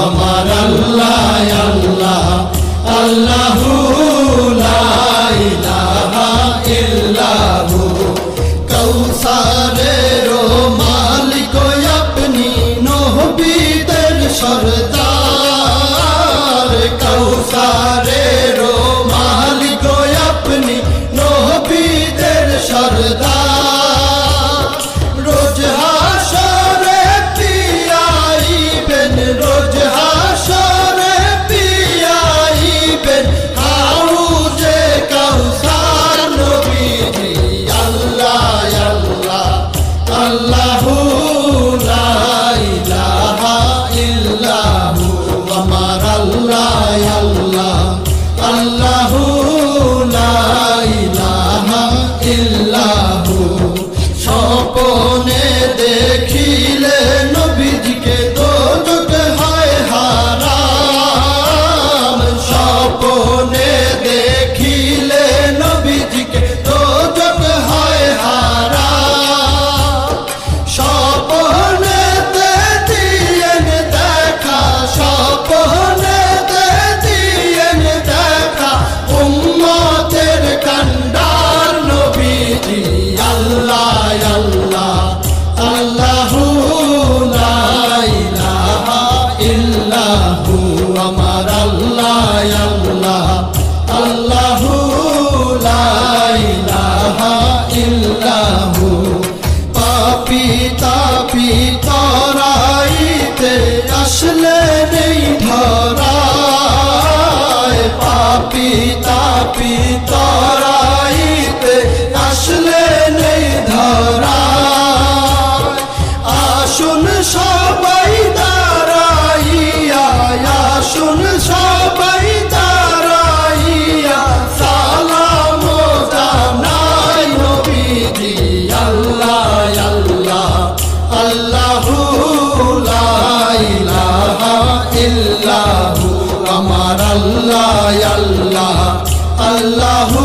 আমার আল্লাহ আল্লাহ আল্লাহু লা ইলাহা ইল্লাহু কৌসারের মালিক আপনি নবীদের সরদার কৌসারের মালিক আপনি নবীদের সরদার রোজ হাসরে পিয়াইবেন রোজ হাসরে পিয়াইবেন হাউজে কাউসার নবীজি আল্লাহ আল্লাহ আল্লাহু লা ইলাহা ইল্লাহু আমার আল্লাহ আল্লাহ আল্লাহু লা ইলাহা ইল্লাহু স্বপ্নে দেখিলে নবীজিকে দোজখ হয় হারাম স্বপ্নে দেখিলে নবীজিকে দোজখ হয় হারাম স্বপ্নেতে দিয়েন দেখা স্বপ্নেতে দিয়েন দেখা উম্মতের কান্ডার নবীজি আল্লাহ আল্লাহ আল্লাহু লা ইলাহা ইল্লাহু আমার আল্লাহ আল্লাহ আল্লাহু লা ইলাহা ইল্লাহু পাপী তাপী তরাইতে আসলে নেই ধরায় পাপী তাপী তরাইতে আসলে নেই ধরায় আসুন সবাই দাঁড়াইয়া আসুন সবাই দাঁড়াইয়া সালাম জানাই নবীজি আল্লাহ আল্লাহ আল্লাহু লা ইলাহা ইল্লাহু আমার আল্লাহ আল্লাহ আল্লাহু